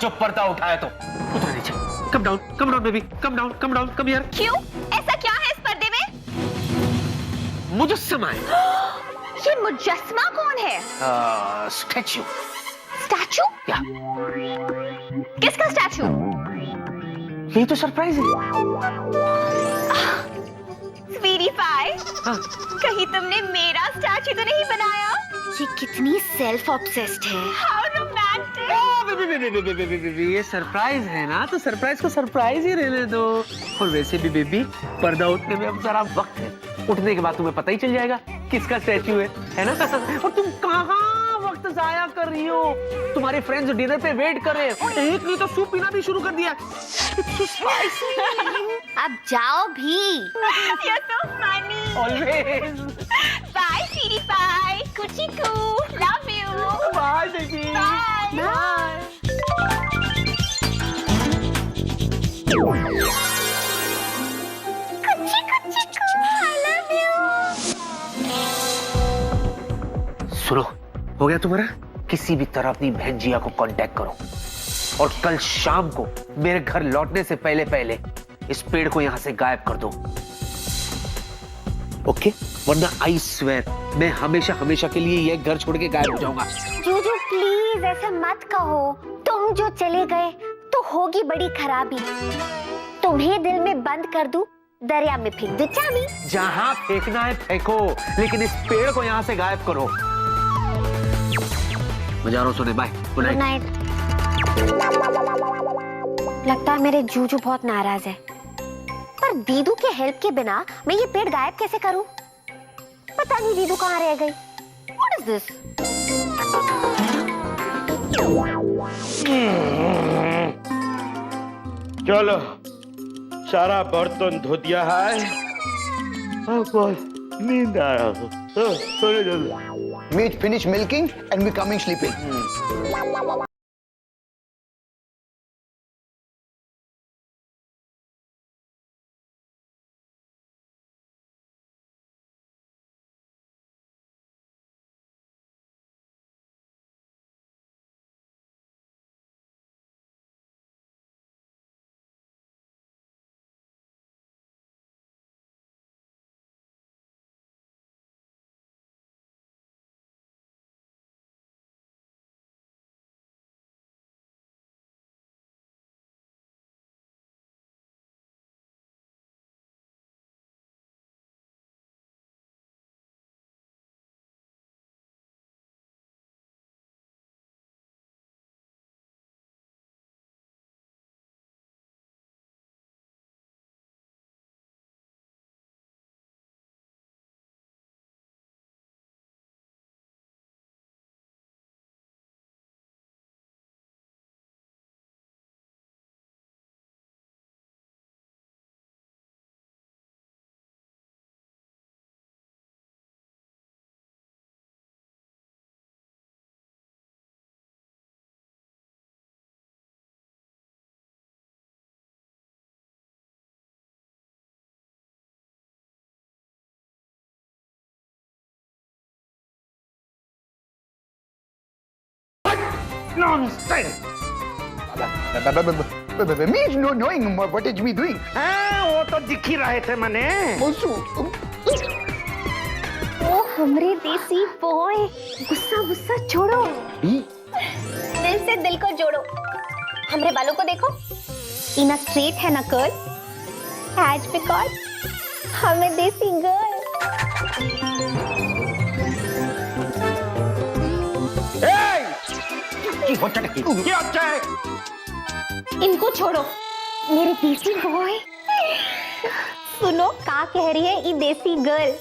जो पर्दा उठाया तो उतर नीचे। Come down baby, come down, come here. क्यों? ऐसा क्या है इस पर्दे में? मुजस्समा है। ये मुजस्समा कौन है? स्टैच्यू। स्टैचू? क्या? किसका स्टैचू? यही तो सरप्राइज है। स्वीटी पाई, कहीं तुमने मेरा स्टैचू तो नहीं बनाया? ये कितनी सेल्फ ऑब्सेस्ड है। How romantic. ये सरप्राइज है ना, तो सरप्राइज को सरप्राइज ही रहने दो। और वैसे भी बेबी, पर्दा उठने में अब जरा वक्त है। उठने के बाद तुम्हें पता ही चल जाएगा किसका स्टैचू है ना? और तुम कहाँ वक्त जाया कर रही हो? तुम्हारे फ्रेंड्स डिनर पे वेट कर रहे हैं। एक नहीं तो सूप पीना भी शुरू कर दिया। अब जाओ भी। You're so funny. Always. Bye, Sweetie Pie. Kuchi Koo. Love you. Bye, baby. Bye. Bye. Kuchi Koo. I love you. सुनो, हो गया तुम्हारा? किसी भी तरह अपनी बहन जिया को कांटेक्ट करो और कल शाम को मेरे घर लौटने से पहले इस पेड़ को यहां से गायब कर दो। ओके? वरना आई स्वेयर मैं हमेशा के लिए ये घर छोड़ के गायब हो जाऊंगा। जूजू प्लीज ऐसा मत कहो। तुम जो चले गए तो होगी बड़ी खराबी। तुम्हें दिल में बंद कर दूं, दरिया में फेंक दो चाबी। जहां फेंकना है फेंको, लेकिन इस पेड़ को यहां से गायब करो। मैं जा रहा हूं सोने। बाय। Good night. लगता है मेरे जूजू बहुत नाराज है। पर दीदू के हेल्प के बिना मैं ये पेड़ गायब कैसे करूं? पता नहीं दीदू कहाँ रह गई। What is this? चलो सारा बर्तन धो दिया है। अब बहुत नींद आ रहा है। सोने चलो। We finish milking and we coming sleeping. Nonsense! Me no knowing what is me doing. वो तो दिख ही रहे थे मैंने। ओ हमरे देसी बॉय, गुस्सा छोड़ो। दिल से दिल को जोड़ो। हमरे बालों को देखो, इना स्ट्रेट है ना कर्ल। हैज बिकॉज हमें देसी गर्ल। इनको छोड़ो, मेरे देसी बॉय। सुनो क्या कह रही है ये देसी गर्ल।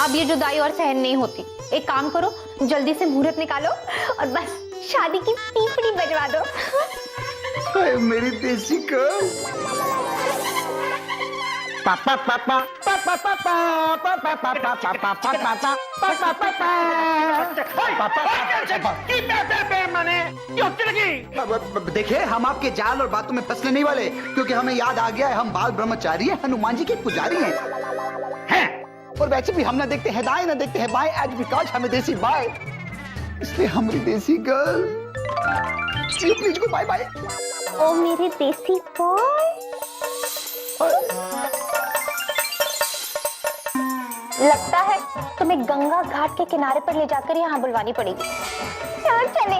अब ये जुदाई और सहन नहीं होती। एक काम करो, जल्दी से मुहूर्त निकालो और बस शादी की पीपड़ी बजवा दो। मेरी देसी गर्ल। पापा पापा पापा पापा पापा पापा पापा पापा देखिए हम आपके जाल और बातों में फंसने नहीं वाले, क्योंकि हमें याद आ गया है हम बाल ब्रह्मचारी हैं, हनुमान जी के पुजारी हैं। और वैसे भी हम ना देखते हैं दाएं ना देखते हैं बाएं, एज बिकॉज हमें देसी बाय, इसलिए हमारी देसी गर्ल प्लीज को बाय बाय। ओ मेरे देसी बॉय, लगता है तुम्हें गंगा घाट के किनारे पर ले जाकर यहाँ बुलवानी पड़ेगी। चलो चले।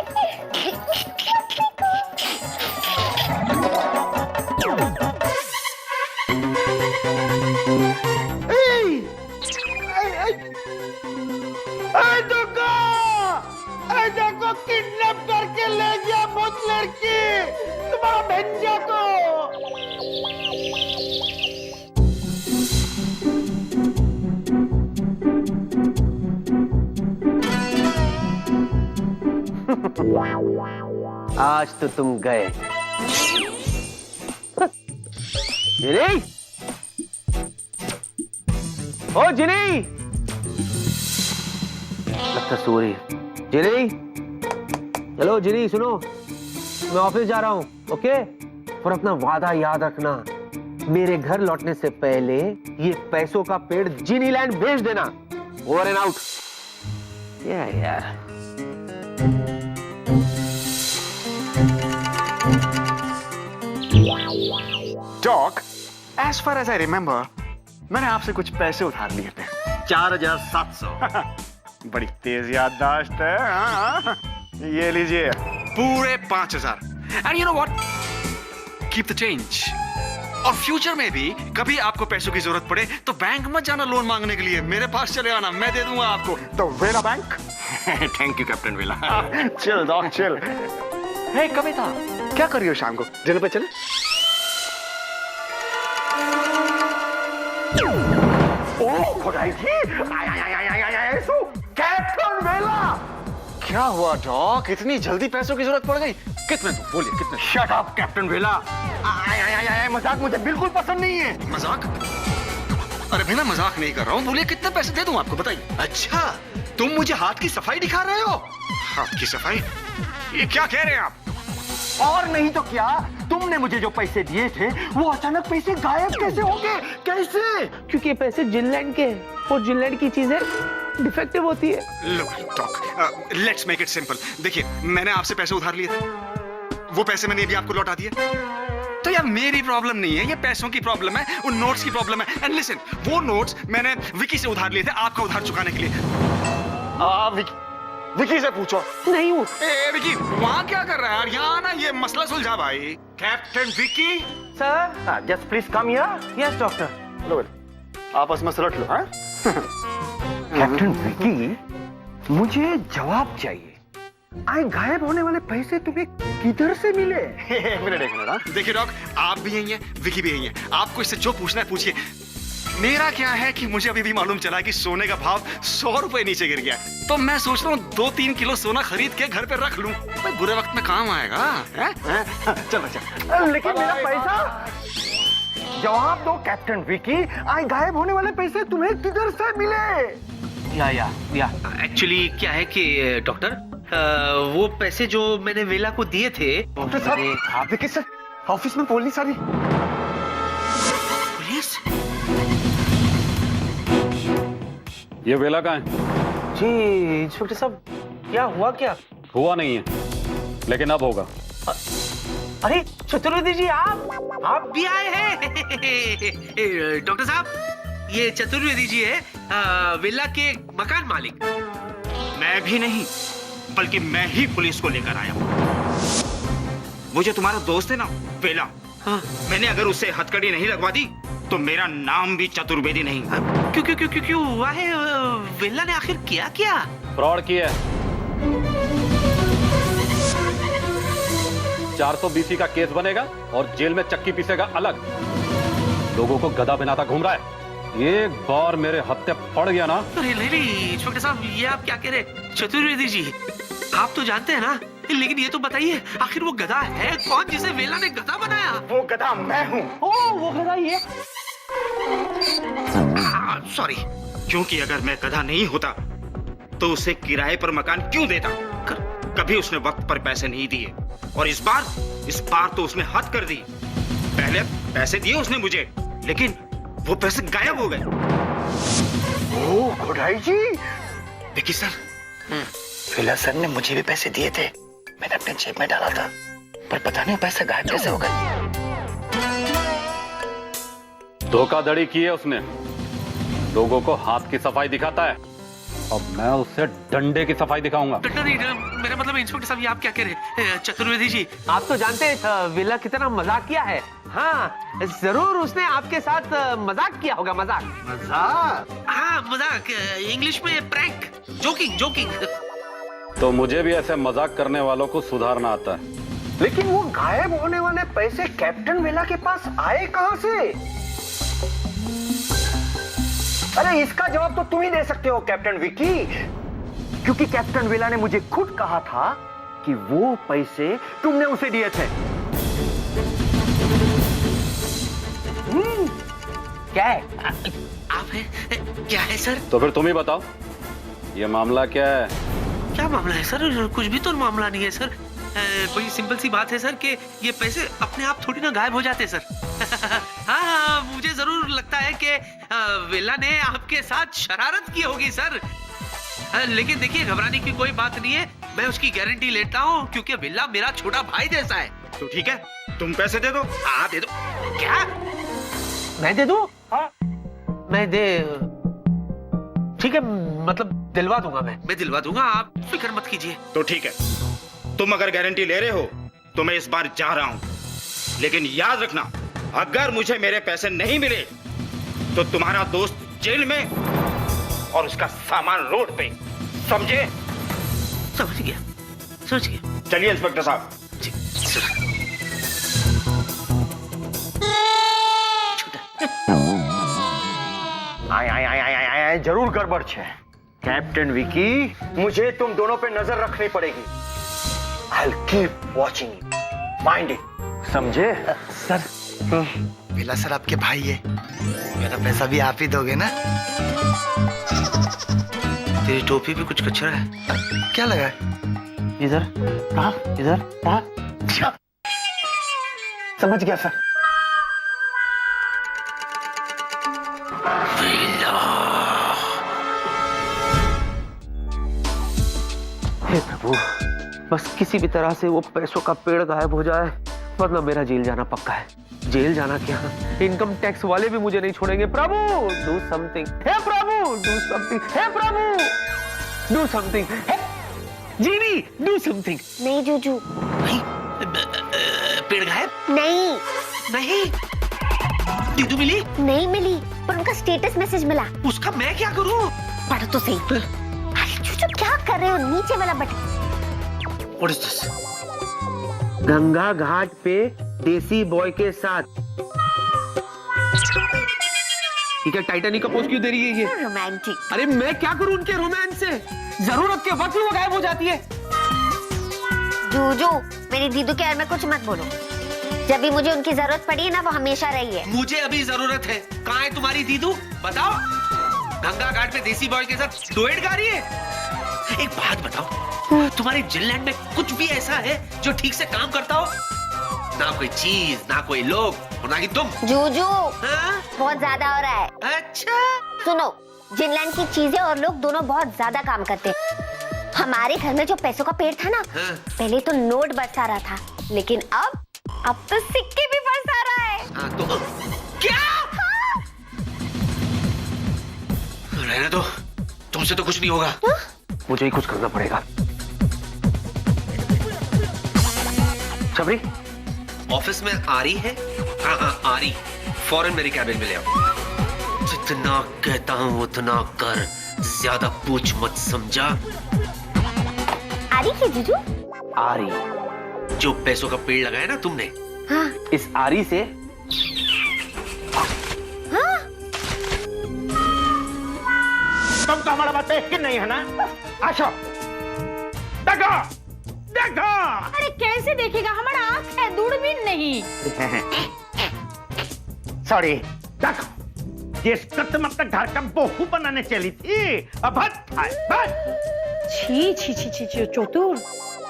देखो किडनैप करके ले गया भूत लड़की, तुम्हारा भेजा को। आज तो तुम गए। जिनी, ओ जिनी, लगता सो रही है। जिनी, चलो जिनी सुनो, मैं ऑफिस जा रहा हूँ, ओके? और अपना वादा याद रखना, मेरे घर लौटने से पहले ये पैसों का पेड़ जिनी लैंड भेज देना। Over and out. यार dock, as far as I remember, मैंने आपसे कुछ पैसे उधार लिए थे। 4700। बड़ी तेज याददाश्त है। हाँ। ये लीजिए पूरे 5000। And you know what? Keep the change. और फ्यूचर में भी कभी आपको पैसों की जरूरत पड़े तो बैंक मत जाना लोन मांगने के लिए, मेरे पास चले आना, मैं दे दूंगा आपको। तो Vela bank. Thank you captain Vela. Chill doc chill. Hey Kavita, क्या कर रही हो शाम को? डिनर पे चले? ओह खुदाई जी, कैप्टन वेला। क्या हुआ डॉक, इतनी जल्दी पैसों की जरूरत पड़ गई? कितने तो बोलिए कितने? शट अप कैप्टन वेला। मजाक मुझे बिल्कुल पसंद नहीं है। मजाक? अरे भैया मजाक नहीं कर रहा हूँ, बोलिए कितने पैसे दे दूं आपको, बताइए। अच्छा, तुम मुझे हाथ की सफाई दिखा रहे हो? हाथ की सफाई? ये क्या कह रहे हैं आप? और नहीं तो क्या, तुमने मुझे जो पैसे दिए थे वो अचानक पैसे गायब कैसे हो गए? कैसे? क्योंकि ये पैसे जिनलैंड के हैं और जिनलैंड की चीजें डिफेक्टिव होती है। Look, Doc, let's make it simple. देखिए, मैंने आपसे पैसे उधार लिए थे, वो पैसे मैंने अभी आपको लौटा दिए। तो यार मेरी प्रॉब्लम नहीं है, ये पैसों की प्रॉब्लम है, उन नोट्स की प्रॉब्लम है। एंड लिसन, वो नोट्स मैंने विकी से उधार लिए थे आपका उधार चुकाने के लिए। विकी से पूछो। नहीं वो ए विकी, वहाँ क्या कर रहा है यार? यहाँ ना ये मसला सुलझा भाई। Captain Vicky, sir. Just please come here. Yes doctor. लो आपस में सलट लो। हाँ? कैप्टन विकी, मुझे जवाब चाहिए। आए गायब होने वाले पैसे तुम्हें किधर से मिले? एक मिनट। देखिए डॉक, आप भी यही हैं, विकी भी यही है, आपको इससे जो पूछना है पूछिए। मेरा क्या है कि मुझे अभी भी मालूम चला कि सोने का भाव 100 रुपए नीचे गिर गया, तो मैं सोच रहा हूँ 2-3 किलो सोना खरीद के घर पे रख लूं, भाई बुरे वक्त में काम आएगा। चलो चल। लेकिन मेरा पैसा, जवाब दो कैप्टन विकी, आए गायब होने वाले पैसे तुम्हें किधर से मिले? या एक्चुअली क्या है कि डॉक्टर, वो पैसे जो मैंने वेला को दिए थे। डॉक्टर साहब, आप देखिए सर, ऑफिस में पुलिस आ रही। पुलिस? ये वेला कहाँ है? जी इंस्पेक्टर साहब, क्या हुआ? क्या हुआ नहीं है, लेकिन अब होगा। अरे चतुर्वेदी जी, आप भी आए हैं? डॉक्टर साहब, ये चतुर्वेदी जी है, विला के मकान मालिक। मैं भी नहीं, बल्कि मैं ही पुलिस को लेकर आया हूँ। वो जो तुम्हारा दोस्त है ना वेला, हाँ। मैंने अगर उसे हथकड़ी नहीं लगवा दी तो मेरा नाम भी चतुर्वेदी नहीं। क्यों हुआ है? वेला ने आखिर किया क्या? फ्रॉड किया है। 420 का केस बनेगा और जेल में चक्की पीसेगा अलग। लोगों को गधा बनाता घूम रहा है। एक बार मेरे हत्थे पड़ गया ना। अरे नहीं इंस्पेक्टर साहब, ये आप क्या कह रहे? चतुर्वेदी जी, आप तो जानते हैं ना, लेकिन ये तो बताइए आखिर वो गधा है कौन जिसे वेला ने गधा बनाया? वो गधा मैं हूँ। ओह, वो गधा ये। सॉरी, क्योंकि अगर मैं गधा नहीं होता तो उसे किराए पर मकान क्यों देता? कभी उसने वक्त पर पैसे नहीं दिए, और इस बार तो उसने हद कर दी। पहले पैसे दिए उसने मुझे, लेकिन वो पैसे गायब हो गए। ओह खुदाई जी, विकी सर, वेला सर ने मुझे भी पैसे दिए थे, मैंने अपने जेब में डाला था, पर पता नहीं पैसे गायब कैसे हो गए। धोखाधड़ी की है उसने, लोगों को हाथ की सफाई दिखाता है। अब मैं उससे डंडे की सफाई दिखाऊंगा। डंडा नहीं, मेरा मतलब इंस्पेक्टर साहब, ये आप क्या कह रहे हैं? चतुर्वेदी जी, आप तो जानते हैं विला कितना मजाक किया है। हाँ, जरूर उसने आपके साथ मजाक किया होगा। मजाक? हाँ, मजाक, इंग्लिश में प्रैंक, जोकिंग जोकिंग। तो मुझे भी ऐसे मजाक करने वालों को सुधारना आता है। लेकिन वो गायब होने वाले पैसे कैप्टन वेला के पास आए कहां से? अरे इसका जवाब तो तुम ही दे सकते हो कैप्टन विकी, क्योंकि कैप्टन वेला ने मुझे खुद कहा था कि वो पैसे तुमने उसे दिए थे। क्या है? आप है? क्या है सर? तो फिर तुम ही बताओ, ये मामला क्या है? क्या मामला है सर? कुछ भी तो मामला नहीं है सर। कोई सिंपल सी बात है सर कि ये पैसे अपने आप थोड़ी ना गायब हो जाते सर। हाँ, मुझे जरूर लगता है कि वेला ने आपके साथ शरारत की होगी सर। लेकिन देखिए, घबराने की कोई बात नहीं है, मैं उसकी गारंटी लेता हूँ, क्योंकि वेला मेरा छोटा भाई जैसा है। तो ठीक है, तुम पैसे दे दो। हाँ, दे दो। क्या? मैं दे दूँ? हाँ, मैं दे, ठीक है, मतलब दिलवा दूंगा। मैं दिलवा दूंगा, आप फिक्र मत कीजिए। तो ठीक है, तुम अगर गारंटी ले रहे हो तो मैं इस बार जा रहा हूं, लेकिन याद रखना, अगर मुझे मेरे पैसे नहीं मिले तो तुम्हारा दोस्त जेल में और उसका सामान रोड पे, समझे? समझ गया, समझ गया। चलिए इंस्पेक्टर साहब। जी, सर। आय, जरूर गड़बड़ है कैप्टन विकी, मुझे तुम दोनों पे नजर रखनी पड़ेगी। I'll keep watching you. Mind it. समझे? सर, वेला सर आपके भाई है, मेरा पैसा भी आप ही दोगे ना? तेरी टोपी पे कुछ कचरा है। क्या लगा है? इधर, कहाँ? इधर, कहाँ? समझ गया सर। हे प्रभु, बस किसी भी तरह से वो पैसों का पेड़ गायब हो जाए, वरना मेरा जेल जाना पक्का है। जेल जाना क्या, इनकम टैक्स वाले भी मुझे नहीं छोड़ेंगे। प्रभु डू समथिंग, हे प्रभु डू समथिंग, हे Prabhu do something, genie do something. नहीं जूजू, नहीं, पेड़ गायब नहीं नहीं। दीदू मिली नहीं मिली, पर उनका स्टेटस मैसेज मिला। उसका मैं क्या करूं? पढ़ तो सही। अरे जूजू क्या कर रहे हो? नीचे वाला button. What is this? Ganga Ghat पे देसी बॉय के साथ। ठीक है, टाइटैनिक का पोज क्यों दे रही है ये? रोमांटिक। अरे मैं क्या करूं उनके रोमांस से? जरूरत के वक्त ही वो गायब हो जाती है। जूजू, मेरी दीदू के बारे में कुछ मत बोलो। जब भी मुझे उनकी जरूरत पड़ी है ना, वो हमेशा रही है। मुझे अभी जरूरत है। कहाँ है तुम्हारी दीदू? बताओ। गंगा घाट पे देसी बॉय के साथ डुएट गा रही है। एक बात बताओ, तुम्हारे जिलैंड में कुछ भी ऐसा है जो ठीक से काम करता हो? ना कोई चीज, ना कोई लोग, और ना ही तुम। जूजू, हाँ? बहुत ज्यादा हो रहा है। अच्छा, सुनो, जिनलैंड की चीजें और लोग दोनों बहुत ज्यादा काम करते हैं। हमारे घर में जो पैसों का पेड़ था ना, हाँ? पहले तो नोट बरसा रहा था, लेकिन अब तो सिक्के भी बरसा रहा है। हाँ, तो क्या? हाँ? रहने दो, तुमसे तो कुछ नहीं होगा। मुझे ही कुछ करना पड़ेगा। शबरी, ऑफिस में आरी है? हाँ हाँ, आरी, फौरन मेरी कैबिन में ले आओ। जितना कहता हूँ उतना कर, ज्यादा पूछ मत, समझा? आरी की जीजू? आरी, जो पैसों का पेड़ लगाया ना तुमने, हाँ। इस आरी से तुम तो हमारा बात पे यकीन नहीं है ना? आशा, देखो, देखो। अरे कैसे देखेगा, हमारा आंख है, दूरबीन नहीं। सॉरी, देखो, ये तुम अपने घर का बहू बनाने चली थी, अब बस। छी छी छी छी छी, चतुर,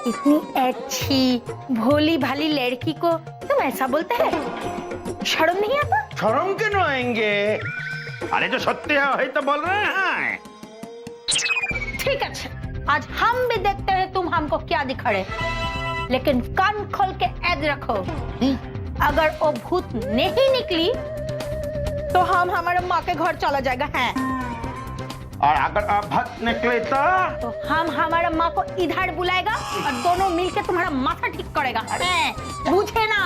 इतनी अच्छी भोली भाली लड़की को तुम ऐसा बोलते हैं? शर्म नहीं आता? शर्म क्यों नहीं आएंगे? अरे जो सत्य है वही तो बोल रहे हैं। ठीक है, आज हम भी देखते हैं तुम हमको क्या दिखाड़े। लेकिन कान खोल के ऐद रखो, अगर वो भूत नहीं निकली तो हम हमारे माँ के घर चला जाएगा है। और अगर अभत निकले तो हम हमारे माँ को इधर बुलाएगा और दोनों मिलके तुम्हारा माथा ठीक करेगा, बुझे ना?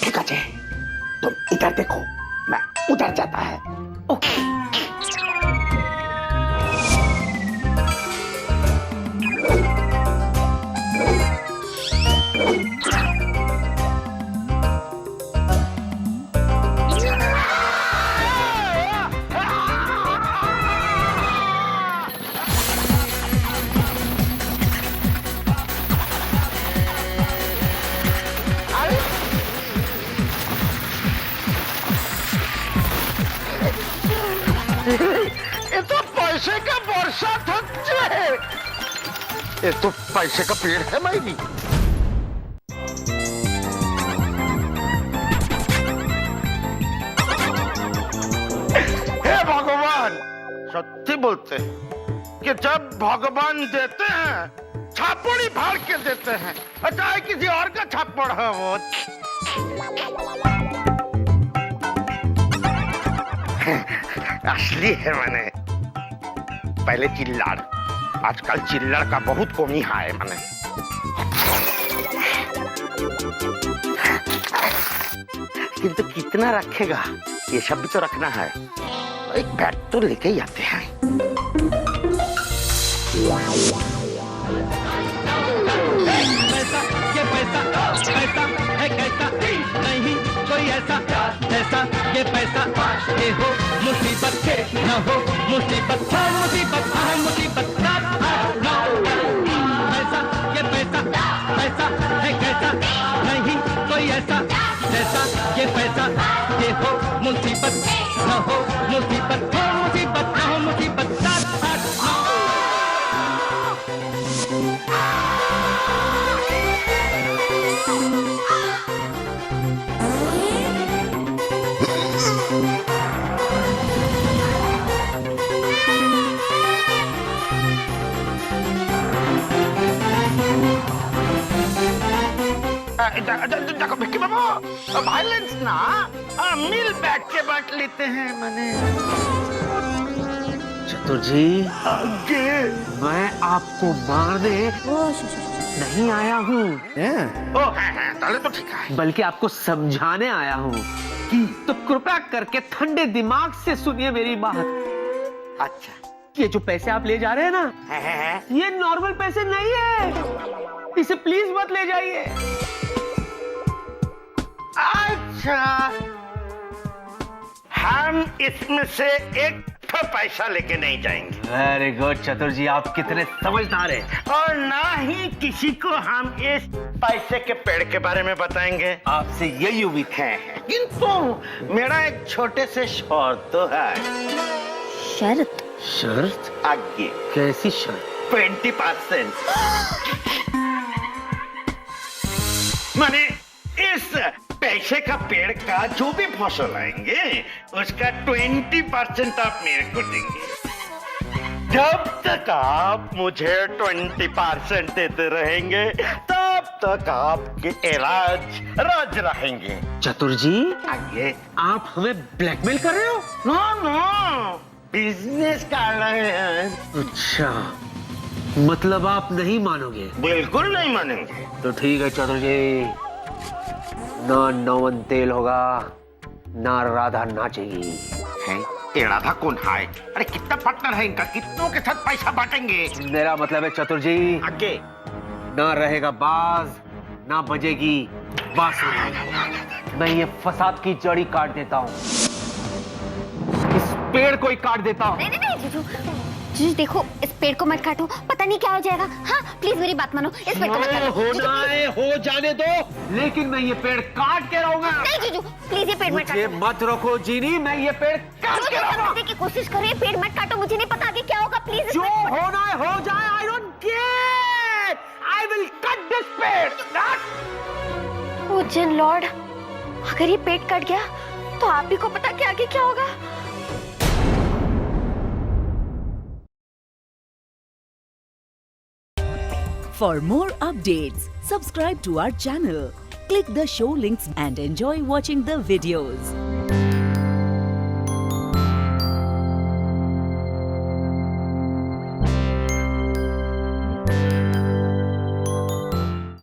ठीक है, तुम इधर देखो, मैं उधर जाता है। ओके। ये तो पैसे का वर्षा था। ये तो पैसे का पेड़ है मायनी। हे भगवान, सच्ची बोलते हैं कि जब भगवान देते हैं छापड़ ही फाड़ के देते हैं, चाहे किसी और का छापड़ है वो। असली है मैंने, पहले चिल्लाड़, आजकल चिल्लड़ का बहुत कमी है मैंने। किंतु कितना रखेगा, ये सब भी तो रखना है। एक बैग तो लेके ही आते हैं। ये पैसा है कैसा, नहीं कोई ऐसा ये पैसा, ये हो मुसीबत के न हो मुसीबत, मुसीबत मुसीबत ना पैसा, ये पैसा है कैसा, नहीं कोई ऐसा जैसा ये पैसा, ये हो मुसीबत न हो मुसीबत, मुसीबत न हो मुसीबत ना। देखो भिक्की बाबू, वायलेंस ना, मिल बैठ के बांट लेते हैं मैंने। चतुर जी, आगे मैं आपको मारने नहीं आया हूँ, ताले तो ठीक है, बल्कि आपको समझाने आया हूँ। तो कृपया करके ठंडे दिमाग से सुनिए मेरी बात। अच्छा ये जो पैसे आप ले जा रहे हैं ना, ये नॉर्मल पैसे नहीं है, इसे प्लीज मत ले जाइए। अच्छा, हम इसमें से एक पैसा लेके नहीं जाएंगे। वेरी गुड चतुर जी, आप कितने समझदार हैं। और ना ही किसी को हम इस पैसे के पेड़ के बारे में बताएंगे। आपसे यही उम्मीद है। किंतु मेरा एक छोटे से शर्त तो है। शर्त? शर्त? आगे कैसी शर्त? 20%। माने इस पैसे का पेड़ का जो भी फसल आएंगे उसका 20% आप मेरे को देंगे। जब तक आप मुझे 20% देते रहेंगे तब तक आपके राज राज रहेंगे। चतुर जी, आगे आप हमें ब्लैकमेल कर रहे हो? नो, बिजनेस कर रहे हैं। अच्छा, मतलब आप नहीं मानोगे? बिल्कुल नहीं मानेंगे। तो ठीक है चतुर जी, ना नौवन तेल होगा, ना राधा नाचेगी। है? ये राधा कौन है? अरे कितना पार्टनर है इनका, कितनों के साथ पैसा बांटेंगे? मेरा मतलब है चतुर जी, आगे ना रहेगा बाज, ना बजेगी बांसुरी। मैं ये फसाद की जड़ी काट देता हूँ, इस पेड़ को ही काट देता हूँ। नहीं जीजू, जीजू देखो, इस पेड़ को मत काटो, पता नहीं क्या हो जाएगा। हाँ प्लीज मेरी बात मानो, इस पेड़ को मत काटो। होना है हो जाने दो, लेकिन मैं ये पेड़ काट के रहूंगा। नहीं जीजू, प्लीज ये पेड़ मत मुझे काटो। मत रखो जीनी, मैं ये पेड़ काट के रहूंगा। समझने की कोशिश करो, ये पेड़ मत काटो, मुझे नहीं पता आगे क्या होगा। प्लीज जो होना है हो जाए, I don't care, I will cut this पेड़। ओ जिन लॉर्ड, अगर ये पेड़ कट गया तो आप ही को पता कि आगे क्या होगा। For more updates, subscribe to our channel, click the show links and enjoy watching the videos.